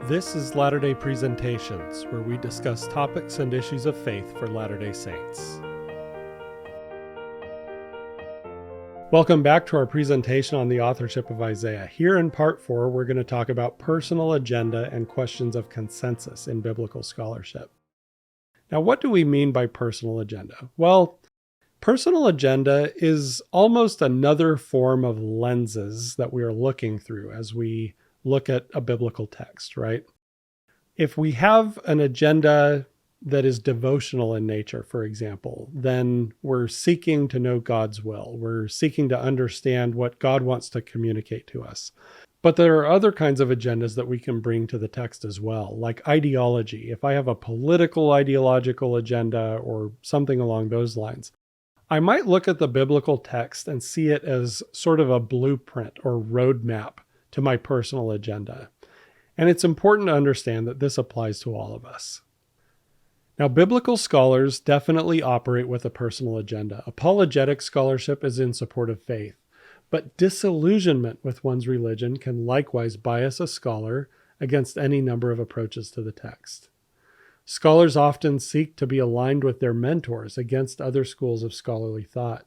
This is Latter-day Presentations, where we discuss topics and issues of faith for Latter-day Saints. Welcome back to our presentation on the authorship of Isaiah. Here in part 4, we're going to talk about personal agenda and questions of consensus in biblical scholarship. Now, what do we mean by personal agenda? Well, personal agenda is almost another form of lenses that we are looking through as we look at a biblical text, right? If we have an agenda that is devotional in nature, for example, then we're seeking to know God's will. We're seeking to understand what God wants to communicate to us. But there are other kinds of agendas that we can bring to the text as well, like ideology. If I have a political ideological agenda or something along those lines, I might look at the biblical text and see it as sort of a blueprint or roadmap to my personal agenda. And it's important to understand that this applies to all of us. Now, biblical scholars definitely operate with a personal agenda. Apologetic scholarship is in support of faith, but disillusionment with one's religion can likewise bias a scholar against any number of approaches to the text. Scholars often seek to be aligned with their mentors against other schools of scholarly thought,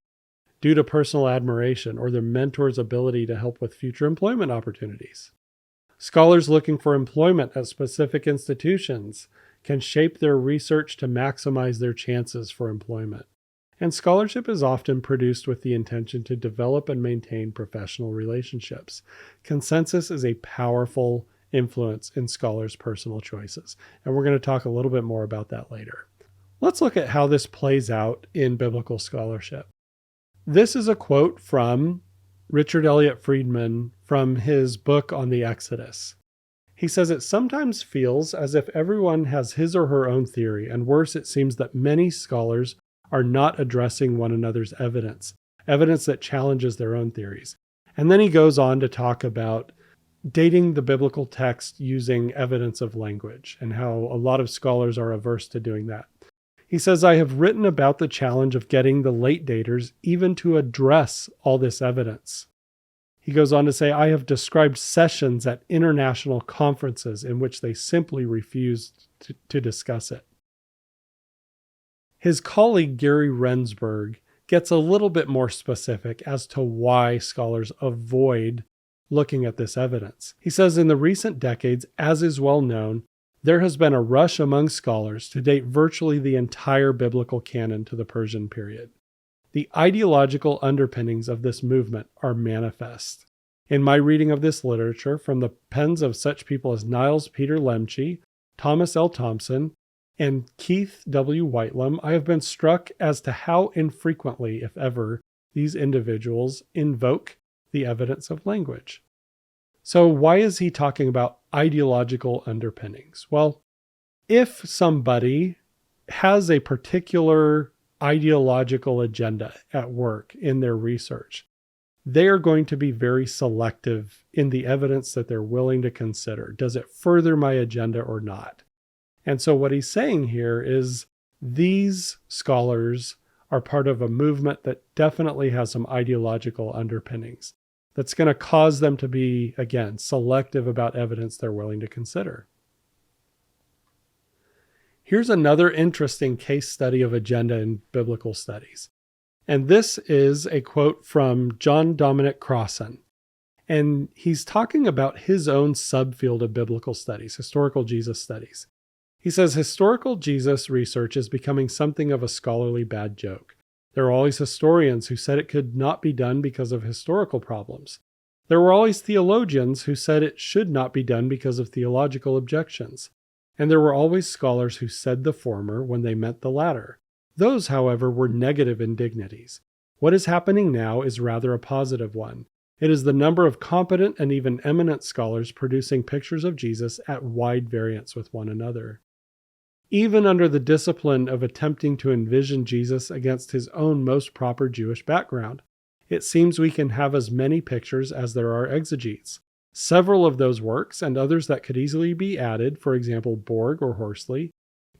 due to personal admiration or their mentor's ability to help with future employment opportunities. Scholars looking for employment at specific institutions can shape their research to maximize their chances for employment. And scholarship is often produced with the intention to develop and maintain professional relationships. Consensus is a powerful influence in scholars' personal choices, and we're going to talk a little bit more about that later. Let's look at how this plays out in biblical scholarship. This is a quote from Richard Elliott Friedman from his book on the Exodus. He says, "It sometimes feels as if everyone has his or her own theory, and worse, it seems that many scholars are not addressing one another's evidence that challenges their own theories." And then he goes on to talk about dating the biblical text using evidence of language and how a lot of scholars are averse to doing that. He says, "I have written about the challenge of getting the late daters even to address all this evidence." He goes on to say, "I have described sessions at international conferences in which they simply refused to discuss it." His colleague Gary Rensburg gets a little bit more specific as to why scholars avoid looking at this evidence. He says, "In the recent decades, as is well known, there has been a rush among scholars to date virtually the entire biblical canon to the Persian period. The ideological underpinnings of this movement are manifest. In my reading of this literature from the pens of such people as Niles Peter Lemche, Thomas L. Thompson, and Keith W. Whitelam, I have been struck as to how infrequently, if ever, these individuals invoke the evidence of language." So why is he talking about ideological underpinnings? Well, if somebody has a particular ideological agenda at work in their research, they are going to be very selective in the evidence that they're willing to consider. Does it further my agenda or not? And so what he's saying here is these scholars are part of a movement that definitely has some ideological underpinnings that's going to cause them to be, again, selective about evidence they're willing to consider. Here's another interesting case study of agenda in biblical studies. And this is a quote from John Dominic Crossan. And he's talking about his own subfield of biblical studies, historical Jesus studies. He says, "Historical Jesus research is becoming something of a scholarly bad joke. There were always historians who said it could not be done because of historical problems. There were always theologians who said it should not be done because of theological objections. And there were always scholars who said the former when they meant the latter. Those, however, were negative indignities. What is happening now is rather a positive one. It is the number of competent and even eminent scholars producing pictures of Jesus at wide variance with one another. Even under the discipline of attempting to envision Jesus against his own most proper Jewish background, it seems we can have as many pictures as there are exegetes. Several of those works, and others that could easily be added, for example Borg or Horsley,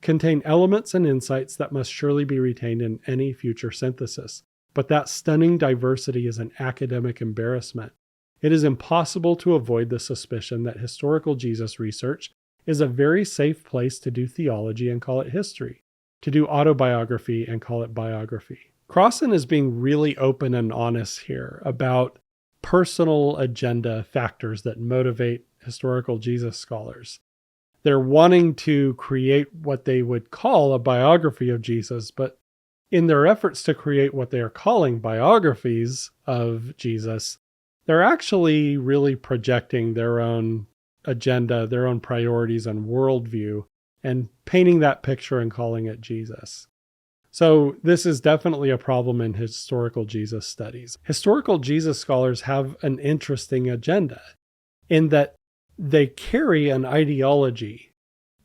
contain elements and insights that must surely be retained in any future synthesis. But that stunning diversity is an academic embarrassment. It is impossible to avoid the suspicion that historical Jesus research is a very safe place to do theology and call it history, to do autobiography and call it biography. Crossan is being really open and honest here about personal agenda factors that motivate historical Jesus scholars. They're wanting to create what they would call a biography of Jesus, but in their efforts to create what they are calling biographies of Jesus, they're actually really projecting their own agenda, their own priorities and worldview, and painting that picture and calling it Jesus. So this is definitely a problem in historical Jesus studies. Historical Jesus scholars have an interesting agenda in that they carry an ideology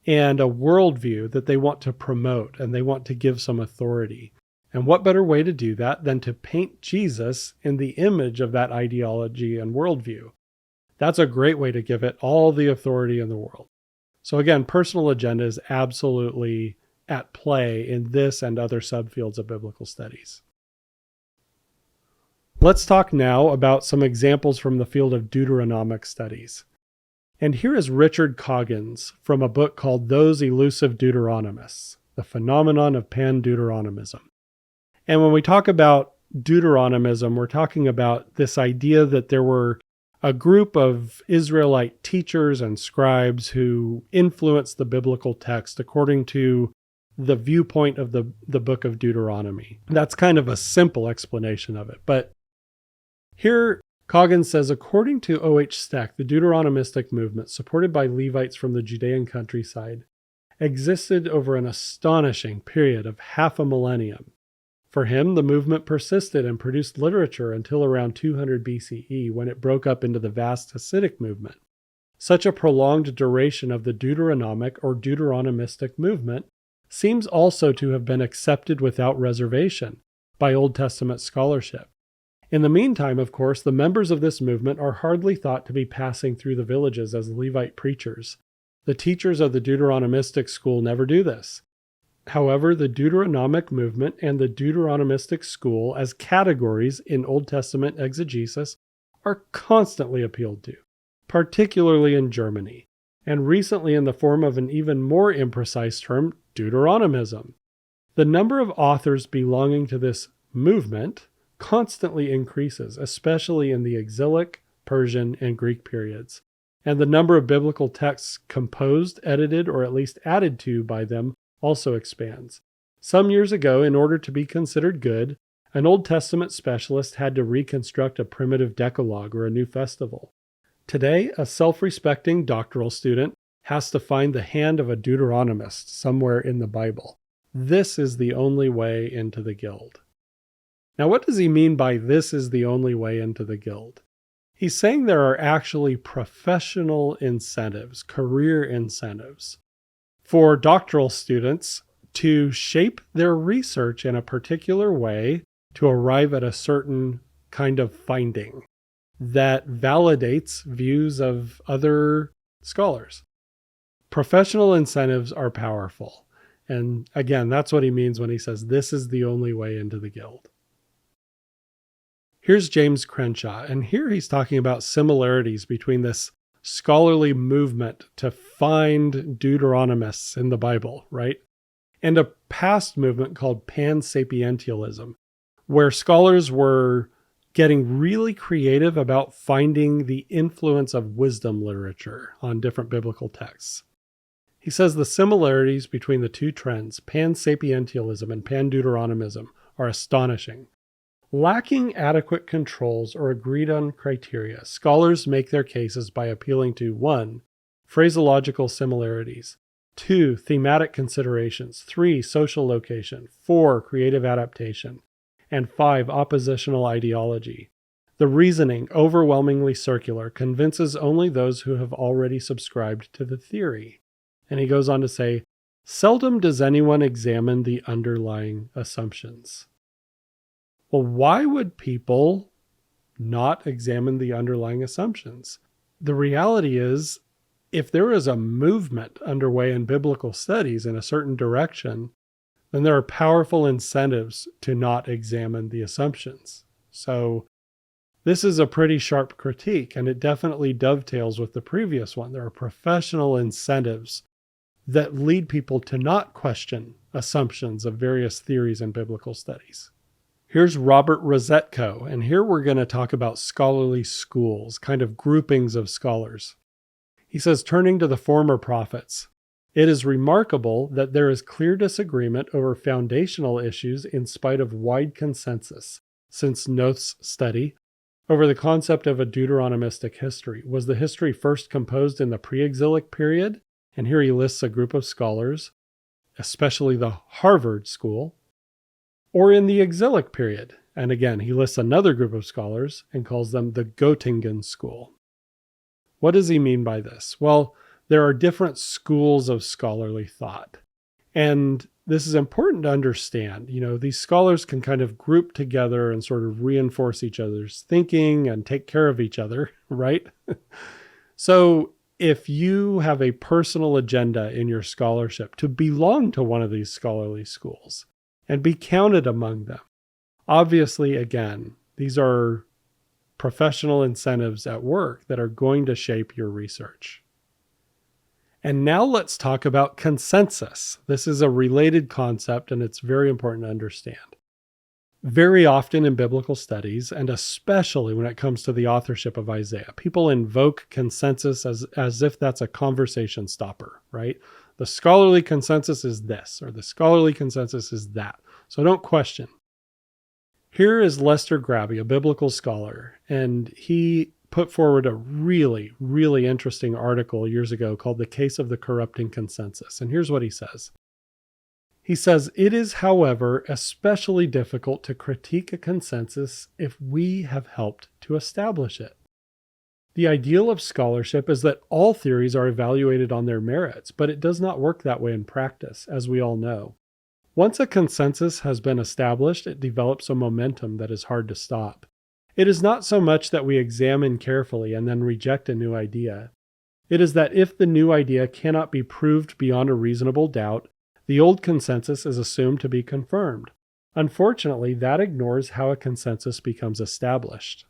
and a worldview that they want to promote and they want to give some authority. And what better way to do that than to paint Jesus in the image of that ideology and worldview? That's a great way to give it all the authority in the world. So again, personal agenda is absolutely at play in this and other subfields of biblical studies. Let's talk now about some examples from the field of Deuteronomic studies. And here is Richard Coggins from a book called Those Elusive Deuteronomists, The Phenomenon of Pan-Deuteronomism. And when we talk about Deuteronomism, we're talking about this idea that there were a group of Israelite teachers and scribes who influenced the biblical text according to the viewpoint of the book of Deuteronomy. That's kind of a simple explanation of it. But here, Coggins says, according to O.H. Steck, the Deuteronomistic movement, supported by Levites from the Judean countryside, existed over an astonishing period of half a millennium. For him, the movement persisted and produced literature until around 200 BCE, when it broke up into the vast Hasidic movement. Such a prolonged duration of the Deuteronomic or Deuteronomistic movement seems also to have been accepted without reservation by Old Testament scholarship. In the meantime, of course, the members of this movement are hardly thought to be passing through the villages as Levite preachers. The teachers of the Deuteronomistic school never do this. However, the Deuteronomic movement and the Deuteronomistic school as categories in Old Testament exegesis are constantly appealed to, particularly in Germany, and recently in the form of an even more imprecise term, Deuteronomism. The number of authors belonging to this movement constantly increases, especially in the exilic, Persian, and Greek periods, and the number of biblical texts composed, edited, or at least added to by them also expands. Some years ago, in order to be considered good, an Old Testament specialist had to reconstruct a primitive Decalogue or a new festival. Today, a self-respecting doctoral student has to find the hand of a Deuteronomist somewhere in the Bible. This is the only way into the guild. Now, what does he mean by this is the only way into the guild? He's saying there are actually professional incentives, career incentives, for doctoral students to shape their research in a particular way to arrive at a certain kind of finding that validates views of other scholars. Professional incentives are powerful. And again, that's what he means when he says this is the only way into the guild. Here's James Crenshaw, and here he's talking about similarities between this scholarly movement to find Deuteronomists in the Bible, right? And a past movement called pansapientialism, where scholars were getting really creative about finding the influence of wisdom literature on different biblical texts. He says the similarities between the two trends, pansapientialism and pan-Deuteronomism, are astonishing. Lacking adequate controls or agreed-on criteria, scholars make their cases by appealing to 1. Phraseological similarities, 2. Thematic considerations, 3. Social location, 4. Creative adaptation, and 5. Oppositional ideology. The reasoning, overwhelmingly circular, convinces only those who have already subscribed to the theory. And he goes on to say, seldom does anyone examine the underlying assumptions. Well, why would people not examine the underlying assumptions? The reality is, if there is a movement underway in biblical studies in a certain direction, then there are powerful incentives to not examine the assumptions. So This is a pretty sharp critique, and it definitely dovetails with the previous one. There are professional incentives that lead people to not question assumptions of various theories in biblical studies. Here's Robert Rosetko, and here we're going to talk about scholarly schools, kind of groupings of scholars. He says, turning to the former prophets, it is remarkable that there is clear disagreement over foundational issues in spite of wide consensus, since Noth's study over the concept of a Deuteronomistic history. Was the history first composed in the pre-exilic period? And here he lists a group of scholars, especially the Harvard School, or in the exilic period. And again, he lists another group of scholars and calls them the Göttingen School. What does he mean by this? Well, there are different schools of scholarly thought. And this is important to understand. These scholars can kind of group together and sort of reinforce each other's thinking and take care of each other, right? So if you have a personal agenda in your scholarship to belong to one of these scholarly schools and be counted among them, obviously, again, these are professional incentives at work that are going to shape your research. And now let's talk about consensus. This is a related concept, and it's very important to understand. Very often in biblical studies, and especially when it comes to the authorship of Isaiah, people invoke consensus as if that's a conversation stopper, right? The scholarly consensus is this, or the scholarly consensus is that. So don't question. Here is Lester Grabby, a biblical scholar, and he put forward a really, really interesting article years ago called The Case of the Corrupting Consensus. And here's what he says. He says, it is, however, especially difficult to critique a consensus if we have helped to establish it. The ideal of scholarship is that all theories are evaluated on their merits, but it does not work that way in practice, as we all know. Once a consensus has been established, it develops a momentum that is hard to stop. It is not so much that we examine carefully and then reject a new idea. It is that if the new idea cannot be proved beyond a reasonable doubt, the old consensus is assumed to be confirmed. Unfortunately, that ignores how a consensus becomes established.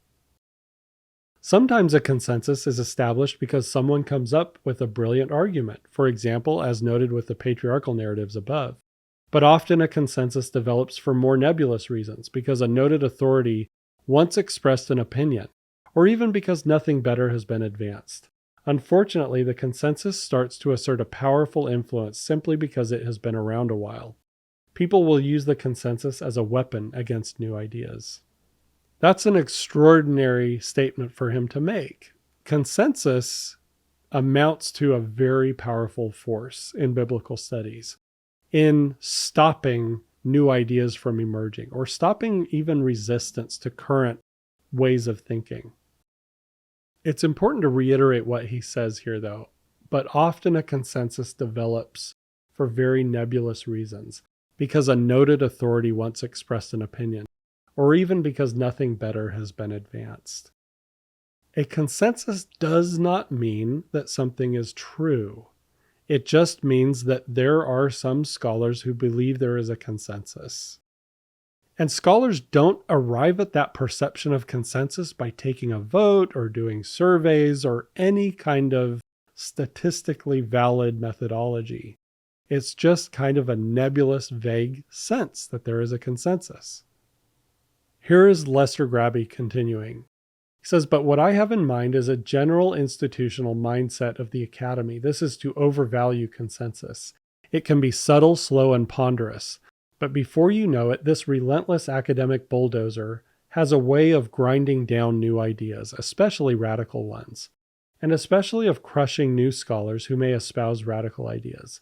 Sometimes a consensus is established because someone comes up with a brilliant argument, for example, as noted with the patriarchal narratives above. But often a consensus develops for more nebulous reasons, because a noted authority once expressed an opinion, or even because nothing better has been advanced. Unfortunately, the consensus starts to assert a powerful influence simply because it has been around a while. People will use the consensus as a weapon against new ideas. That's an extraordinary statement for him to make. Consensus amounts to a very powerful force in biblical studies, in stopping new ideas from emerging, or stopping even resistance to current ways of thinking. It's important to reiterate what he says here, though, but often a consensus develops for very nebulous reasons, because a noted authority once expressed an opinion, or even because nothing better has been advanced. A consensus does not mean that something is true. It just means that there are some scholars who believe there is a consensus. And scholars don't arrive at that perception of consensus by taking a vote or doing surveys or any kind of statistically valid methodology. It's just kind of a nebulous, vague sense that there is a consensus. Here is Lester Grabby continuing. He says, but what I have in mind is a general institutional mindset of the academy. This is to overvalue consensus. It can be subtle, slow, and ponderous. But before you know it, this relentless academic bulldozer has a way of grinding down new ideas, especially radical ones, and especially of crushing new scholars who may espouse radical ideas.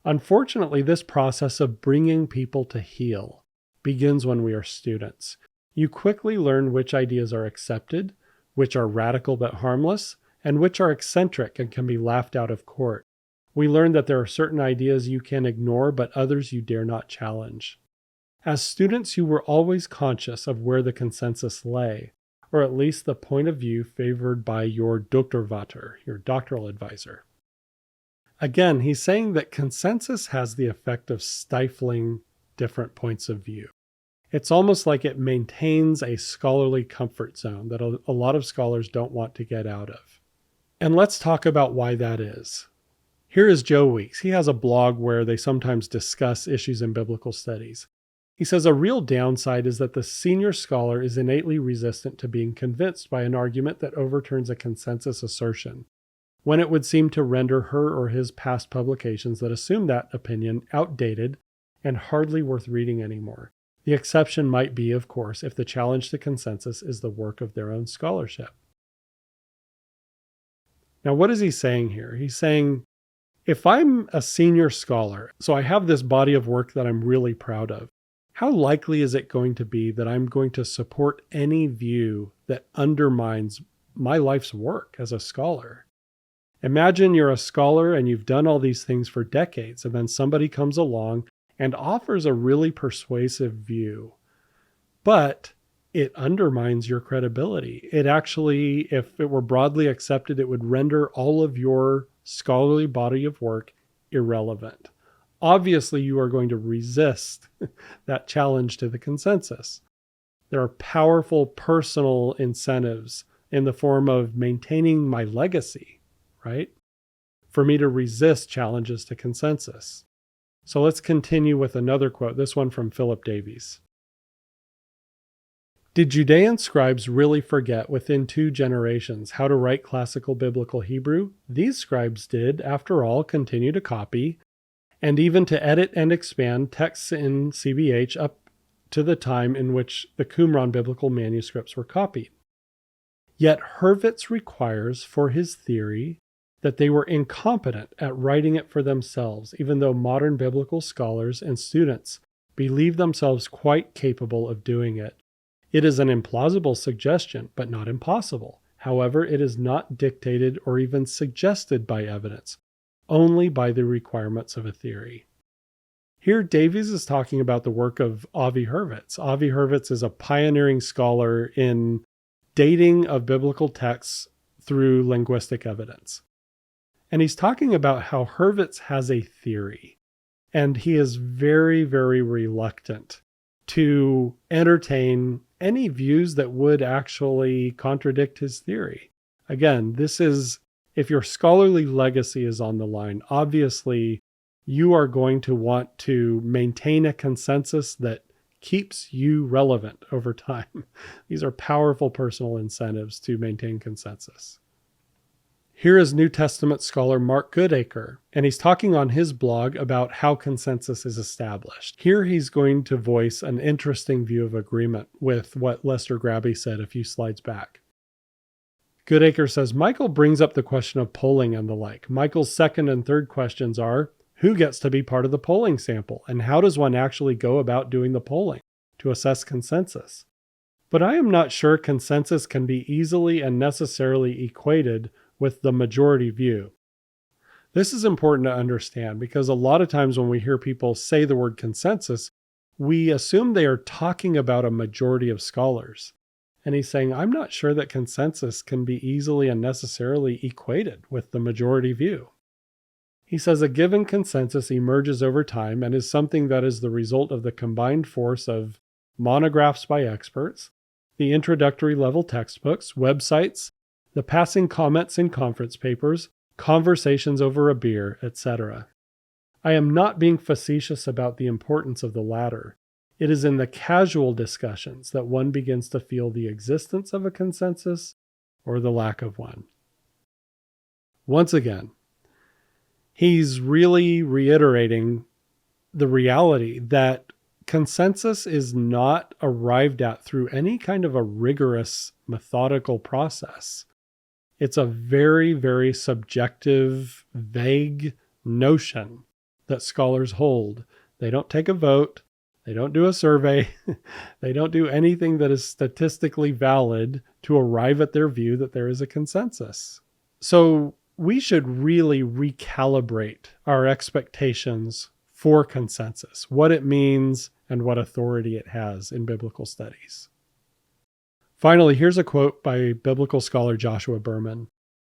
Unfortunately, this process of bringing people to heel begins when we are students. You quickly learn which ideas are accepted, which are radical but harmless, and which are eccentric and can be laughed out of court. We learn that there are certain ideas you can ignore, but others you dare not challenge. As students, you were always conscious of where the consensus lay, or at least the point of view favored by your Doktorvater, your doctoral advisor. Again, he's saying that consensus has the effect of stifling different points of view. It's almost like it maintains a scholarly comfort zone that a lot of scholars don't want to get out of. And let's talk about why that is. Here is Joe Weeks. He has a blog where they sometimes discuss issues in biblical studies. He says a real downside is that the senior scholar is innately resistant to being convinced by an argument that overturns a consensus assertion, when it would seem to render her or his past publications that assume that opinion outdated and hardly worth reading anymore. The exception might be, of course, if the challenge to consensus is the work of their own scholarship. Now, what is he saying here? He's saying, if I'm a senior scholar, so I have this body of work that I'm really proud of, how likely is it going to be that I'm going to support any view that undermines my life's work as a scholar? Imagine you're a scholar and you've done all these things for decades, and then somebody comes along and offers a really persuasive view, but it undermines your credibility. It actually, if it were broadly accepted, it would render all of your scholarly body of work irrelevant. Obviously, you are going to resist that challenge to the consensus. There are powerful personal incentives in the form of maintaining my legacy, right? For me to resist challenges to consensus. So let's continue with another quote, this one from Philip Davies. Did Judean scribes really forget within 2 generations how to write classical biblical Hebrew? These scribes did, after all, continue to copy, and even to edit and expand texts in CBH up to the time in which the Qumran biblical manuscripts were copied. Yet Hurwitz requires for his theory that they were incompetent at writing it for themselves, even though modern biblical scholars and students believe themselves quite capable of doing it. It is an implausible suggestion, but not impossible. However, it is not dictated or even suggested by evidence, only by the requirements of a theory. Here, Davies is talking about the work of Avi Hurwitz. Avi Hurwitz is a pioneering scholar in dating of biblical texts through linguistic evidence. And he's talking about how Hurwitz has a theory, and he is very, very reluctant to entertain any views that would actually contradict his theory. Again, this is, if your scholarly legacy is on the line, obviously you are going to want to maintain a consensus that keeps you relevant over time. These are powerful personal incentives to maintain consensus. Here is New Testament scholar Mark Goodacre, and he's talking on his blog about how consensus is established. Here he's going to voice an interesting view of agreement with what Lester Grabby said a few slides back. Goodacre says, Michael brings up the question of polling and the like. Michael's second and third questions are, who gets to be part of the polling sample, and how does one actually go about doing the polling to assess consensus? But I am not sure consensus can be easily and necessarily equated with the majority view. This is important to understand because a lot of times when we hear people say the word consensus, we assume they are talking about a majority of scholars. And he's saying, I'm not sure that consensus can be easily and necessarily equated with the majority view. He says a given consensus emerges over time and is something that is the result of the combined force of monographs by experts, the introductory level textbooks, websites, the passing comments in conference papers, conversations over a beer, etc. I am not being facetious about the importance of the latter. It is in the casual discussions that one begins to feel the existence of a consensus or the lack of one. Once again, he's really reiterating the reality that consensus is not arrived at through any kind of a rigorous, methodical process. It's a very, very subjective, vague notion that scholars hold. They don't take a vote. They don't do a survey. They don't do anything that is statistically valid to arrive at their view that there is a consensus. So we should really recalibrate our expectations for consensus, what it means and what authority it has in biblical studies. Finally, here's a quote by biblical scholar Joshua Berman.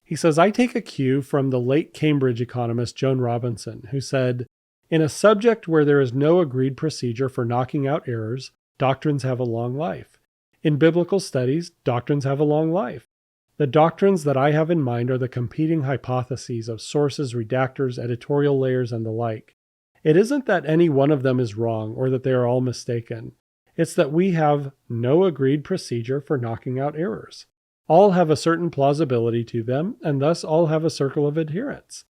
He says, I take a cue from the late Cambridge economist Joan Robinson, who said, in a subject where there is no agreed procedure for knocking out errors, doctrines have a long life. In biblical studies, doctrines have a long life. The doctrines that I have in mind are the competing hypotheses of sources, redactors, editorial layers, and the like. It isn't that any one of them is wrong or that they are all mistaken. It's that we have no agreed procedure for knocking out errors. All have a certain plausibility to them, and thus all have a circle of adherence.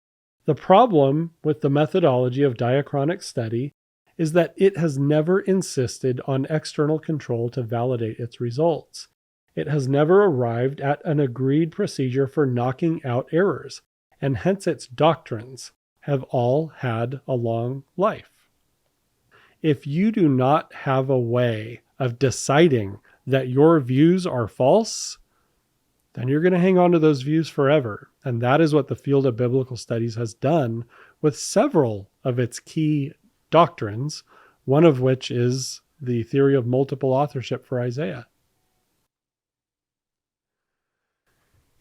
The problem with the methodology of diachronic study is that it has never insisted on external control to validate its results. It has never arrived at an agreed procedure for knocking out errors, and hence its doctrines have all had a long life. If you do not have a way of deciding that your views are false, then you're going to hang on to those views forever. And that is what the field of biblical studies has done with several of its key doctrines, one of which is the theory of multiple authorship for Isaiah.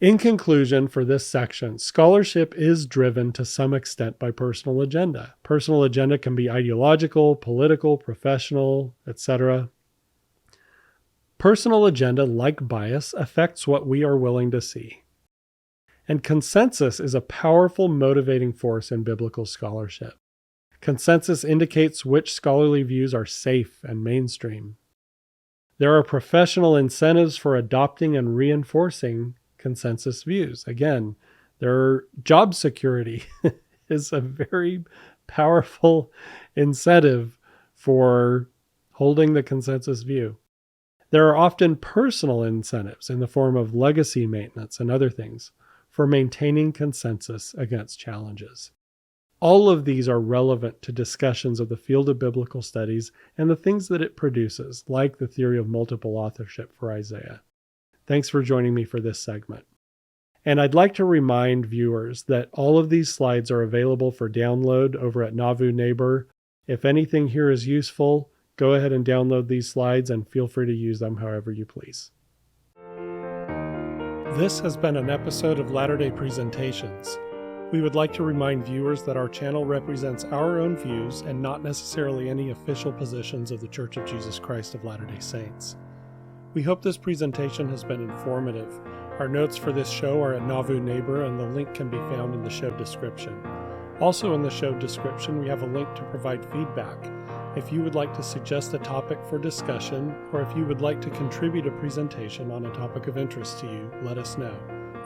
In conclusion, for this section, scholarship is driven to some extent by personal agenda. Personal agenda can be ideological, political, professional, etc. Personal agenda, like bias, affects what we are willing to see. And consensus is a powerful motivating force in biblical scholarship. Consensus indicates which scholarly views are safe and mainstream. There are professional incentives for adopting and reinforcing consensus views. Again, job security is a very powerful incentive for holding the consensus view. There are often personal incentives in the form of legacy maintenance and other things for maintaining consensus against challenges. All of these are relevant to discussions of the field of biblical studies and the things that it produces, like the theory of multiple authorship for Isaiah. Thanks for joining me for this segment. And I'd like to remind viewers that all of these slides are available for download over at Nauvoo Neighbor. If anything here is useful, go ahead and download these slides and feel free to use them however you please. This has been an episode of Latter-day Presentations. We would like to remind viewers that our channel represents our own views and not necessarily any official positions of the Church of Jesus Christ of Latter-day Saints. We hope this presentation has been informative. Our notes for this show are at Nauvoo Neighbor, and the link can be found in the show description. Also in the show description, we have a link to provide feedback. If you would like to suggest a topic for discussion, or if you would like to contribute a presentation on a topic of interest to you, let us know.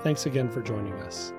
Thanks again for joining us.